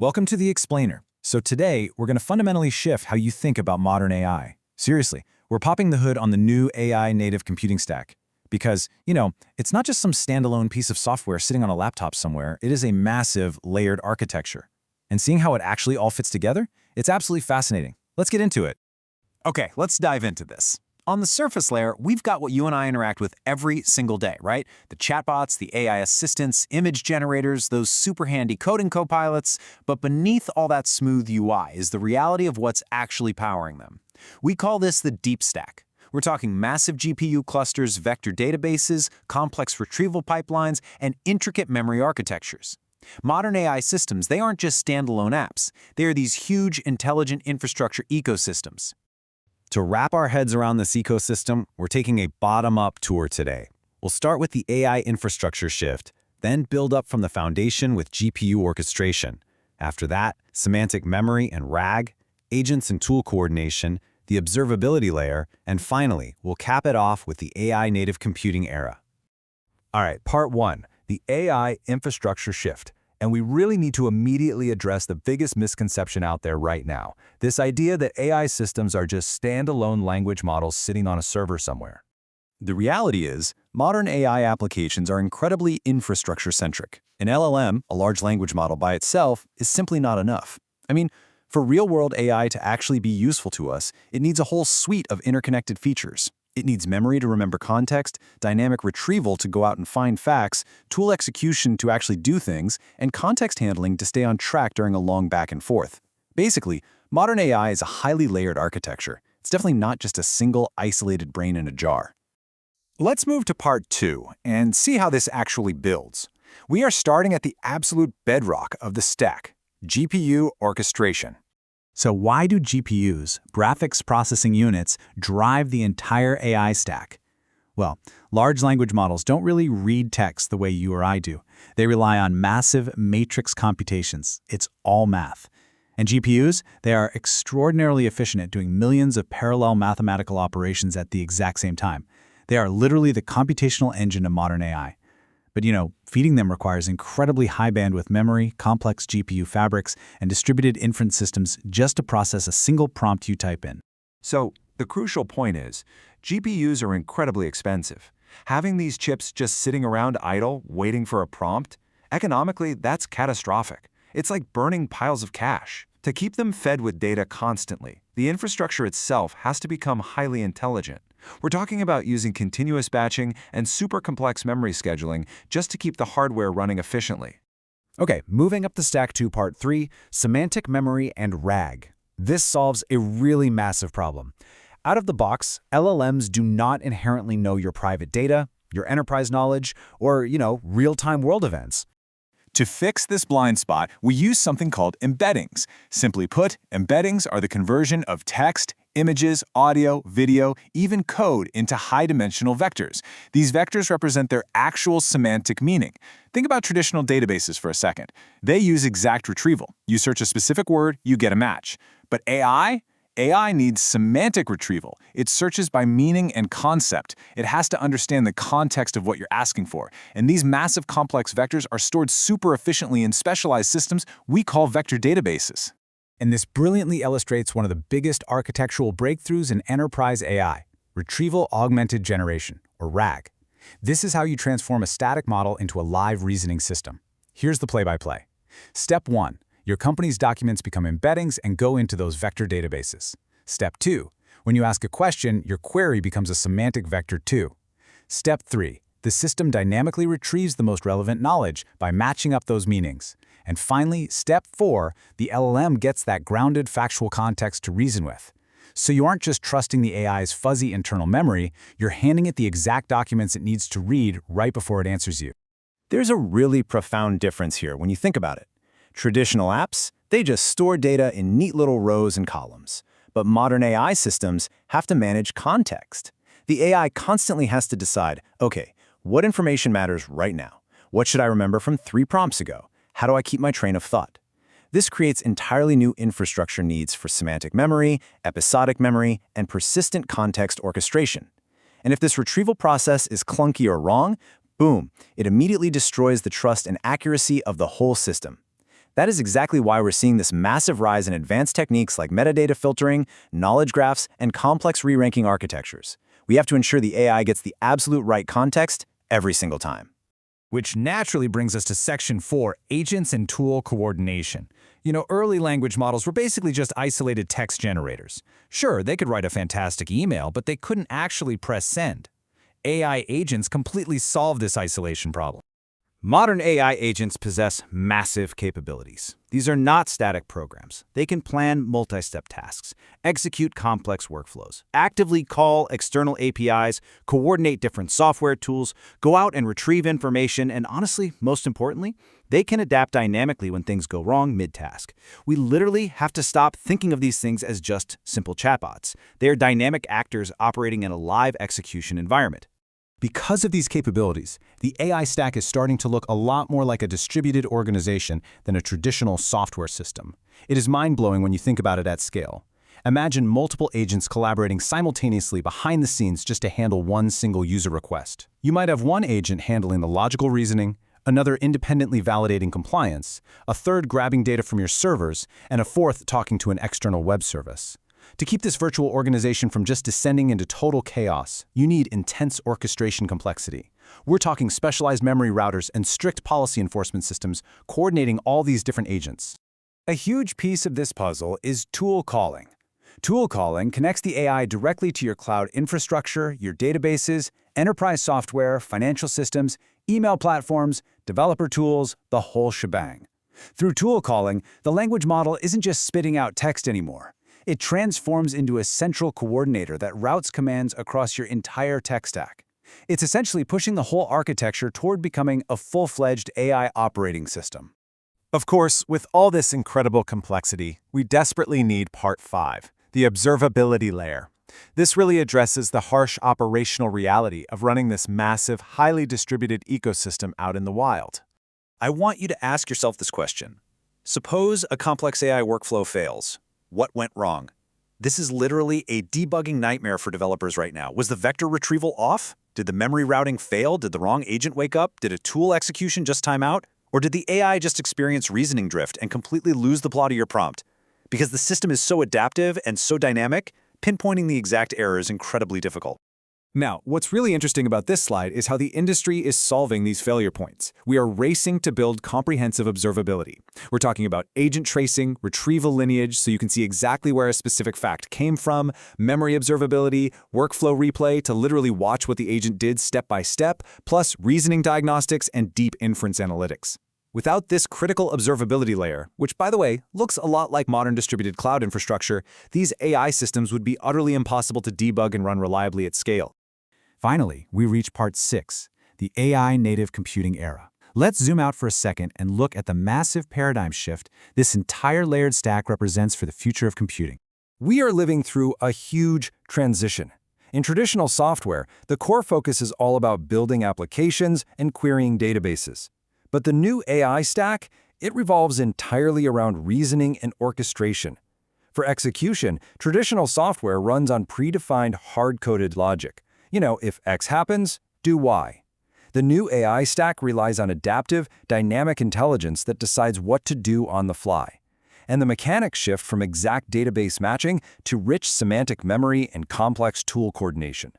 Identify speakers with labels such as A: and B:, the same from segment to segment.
A: Welcome to The Explainer. So today, we're going to fundamentally shift how you think about modern AI. Seriously, we're popping the hood on the new AI native computing stack. Because, it's not just some standalone piece of software sitting on a laptop somewhere, it is a massive, layered architecture. And seeing how it actually all fits together, it's absolutely fascinating. Let's get into it.
B: Okay, let's dive into this. On the surface layer, we've got what you and I interact with every single day, right? The chatbots, the AI assistants, image generators, those super handy coding copilots. But beneath all that smooth UI is the reality of what's actually powering them. We call this the deep stack. We're talking massive GPU clusters, vector databases, complex retrieval pipelines, and intricate memory architectures. Modern AI systems, they aren't just standalone apps. They are these huge, intelligent infrastructure ecosystems.
A: To wrap our heads around this ecosystem, we're taking a bottom-up tour today. We'll start with the AI infrastructure shift, then build up from the foundation with GPU orchestration. After that, semantic memory and RAG, agents and tool coordination, the observability layer, and finally, we'll cap it off with the AI native computing era.
C: All right, part one, the AI infrastructure shift. And we really need to immediately address the biggest misconception out there right now, this idea that AI systems are just standalone language models sitting on a server somewhere.
B: The reality is, modern AI applications are incredibly infrastructure-centric. An LLM, a large language model by itself, is simply not enough. For real-world AI to actually be useful to us, it needs a whole suite of interconnected features. It needs memory to remember context, dynamic retrieval to go out and find facts, tool execution to actually do things, and context handling to stay on track during a long back and forth. Basically, modern AI is a highly layered architecture. It's definitely not just a single isolated brain in a jar. Let's move to part two and see how this actually builds. We are starting at the absolute bedrock of the stack, GPU orchestration.
A: So why do GPUs, graphics processing units, drive the entire AI stack? Well, large language models don't really read text the way you or I do. They rely on massive matrix computations. It's all math. And GPUs, they are extraordinarily efficient at doing millions of parallel mathematical operations at the exact same time. They are literally the computational engine of modern AI. But feeding them requires incredibly high bandwidth memory, complex GPU fabrics, and distributed inference systems just to process a single prompt you type in.
B: So, the crucial point is, GPUs are incredibly expensive. Having these chips just sitting around idle, waiting for a prompt, economically, that's catastrophic. It's like burning piles of cash. To keep them fed with data constantly, the infrastructure itself has to become highly intelligent. We're talking about using continuous batching and super complex memory scheduling just to keep the hardware running efficiently.
A: Okay, moving up the stack to part three, semantic memory and RAG. This solves a really massive problem. Out of the box, LLMs do not inherently know your private data, your enterprise knowledge, or, real-time world events.
B: To fix this blind spot, we use something called embeddings. Simply put, embeddings are the conversion of text, images, audio, video, even code into high-dimensional vectors. These vectors represent their actual semantic meaning. Think about traditional databases for a second. They use exact retrieval. You search a specific word, you get a match. But AI needs semantic retrieval. It searches by meaning and concept. It has to understand the context of what you're asking for. And these massive complex vectors are stored super efficiently in specialized systems we call vector databases.
A: And this brilliantly illustrates one of the biggest architectural breakthroughs in enterprise AI, retrieval augmented generation, or RAG. This is how you transform a static model into a live reasoning system. Here's the play-by-play. Step 1. Your company's documents become embeddings and go into those vector databases. Step 2. When you ask a question, your query becomes a semantic vector too. Step 3. The system dynamically retrieves the most relevant knowledge by matching up those meanings. And finally, step 4, the LLM gets that grounded factual context to reason with. So you aren't just trusting the AI's fuzzy internal memory, you're handing it the exact documents it needs to read right before it answers you.
B: There's a really profound difference here when you think about it. Traditional apps, they just store data in neat little rows and columns. But modern AI systems have to manage context. The AI constantly has to decide, okay, what information matters right now? What should I remember from 3 prompts ago? How do I keep my train of thought? This creates entirely new infrastructure needs for semantic memory, episodic memory, and persistent context orchestration. And if this retrieval process is clunky or wrong, boom, it immediately destroys the trust and accuracy of the whole system. That is exactly why we're seeing this massive rise in advanced techniques like metadata filtering, knowledge graphs, and complex re-ranking architectures. We have to ensure the AI gets the absolute right context every single time.
A: Which naturally brings us to Section 4, Agents and Tool Coordination. Early language models were basically just isolated text generators. Sure, they could write a fantastic email, but they couldn't actually press send. AI agents completely solve this isolation problem.
B: Modern AI agents possess massive capabilities. These are not static programs. They can plan multi-step tasks, execute complex workflows, actively call external APIs, coordinate different software tools, go out and retrieve information, and honestly, most importantly, they can adapt dynamically when things go wrong mid-task. We literally have to stop thinking of these things as just simple chatbots. They are dynamic actors operating in a live execution environment.
A: Because of these capabilities, the AI stack is starting to look a lot more like a distributed organization than a traditional software system. It is mind-blowing when you think about it at scale. Imagine multiple agents collaborating simultaneously behind the scenes just to handle one single user request. You might have one agent handling the logical reasoning, another independently validating compliance, a third grabbing data from your servers, and a fourth talking to an external web service. To keep this virtual organization from just descending into total chaos, you need intense orchestration complexity. We're talking specialized memory routers and strict policy enforcement systems coordinating all these different agents.
B: A huge piece of this puzzle is tool calling. Tool calling connects the AI directly to your cloud infrastructure, your databases, enterprise software, financial systems, email platforms, developer tools, the whole shebang. Through tool calling, the language model isn't just spitting out text anymore. It transforms into a central coordinator that routes commands across your entire tech stack. It's essentially pushing the whole architecture toward becoming a full-fledged AI operating system.
C: Of course, with all this incredible complexity, we desperately need Part 5, the observability layer. This really addresses the harsh operational reality of running this massive, highly distributed ecosystem out in the wild.
B: I want you to ask yourself this question. Suppose a complex AI workflow fails. What went wrong? This is literally a debugging nightmare for developers right now. Was the vector retrieval off? Did the memory routing fail? Did the wrong agent wake up? Did a tool execution just time out? Or did the AI just experience reasoning drift and completely lose the plot of your prompt? Because the system is so adaptive and so dynamic, pinpointing the exact error is incredibly difficult.
A: Now, what's really interesting about this slide is how the industry is solving these failure points. We are racing to build comprehensive observability. We're talking about agent tracing, retrieval lineage so you can see exactly where a specific fact came from, memory observability, workflow replay to literally watch what the agent did step by step, plus reasoning diagnostics and deep inference analytics. Without this critical observability layer, which by the way, looks a lot like modern distributed cloud infrastructure, these AI systems would be utterly impossible to debug and run reliably at scale. Finally, we reach Part 6, the AI native computing era. Let's zoom out for a second and look at the massive paradigm shift this entire layered stack represents for the future of computing.
C: We are living through a huge transition. In traditional software, the core focus is all about building applications and querying databases. But the new AI stack, it revolves entirely around reasoning and orchestration. For execution, traditional software runs on predefined hard-coded logic. If X happens, do Y. The new AI stack relies on adaptive, dynamic intelligence that decides what to do on the fly. And the mechanics shift from exact database matching to rich semantic memory and complex tool coordination.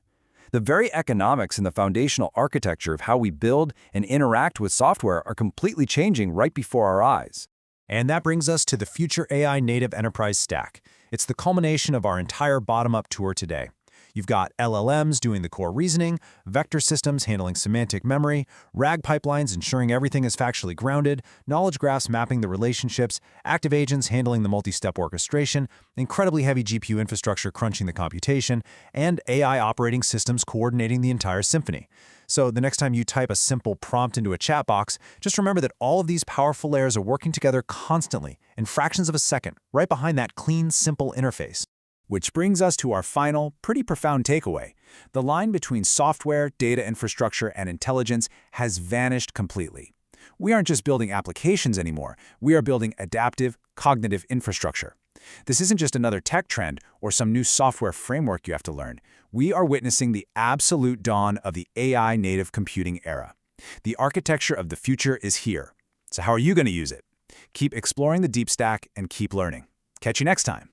C: The very economics and the foundational architecture of how we build and interact with software are completely changing right before our eyes.
B: And that brings us to the future AI native enterprise stack. It's the culmination of our entire bottom-up tour today. You've got LLMs doing the core reasoning, vector systems handling semantic memory, RAG pipelines ensuring everything is factually grounded, knowledge graphs mapping the relationships, active agents handling the multi-step orchestration, incredibly heavy GPU infrastructure crunching the computation, and AI operating systems coordinating the entire symphony. So the next time you type a simple prompt into a chat box, just remember that all of these powerful layers are working together constantly, in fractions of a second, right behind that clean, simple interface. Which brings us to our final, pretty profound takeaway. The line between software, data infrastructure, and intelligence has vanished completely. We aren't just building applications anymore, we are building adaptive, cognitive infrastructure. This isn't just another tech trend or some new software framework you have to learn. We are witnessing the absolute dawn of the AI native computing era. The architecture of the future is here. So how are you going to use it?
A: Keep exploring the deep stack and keep learning. Catch you next time.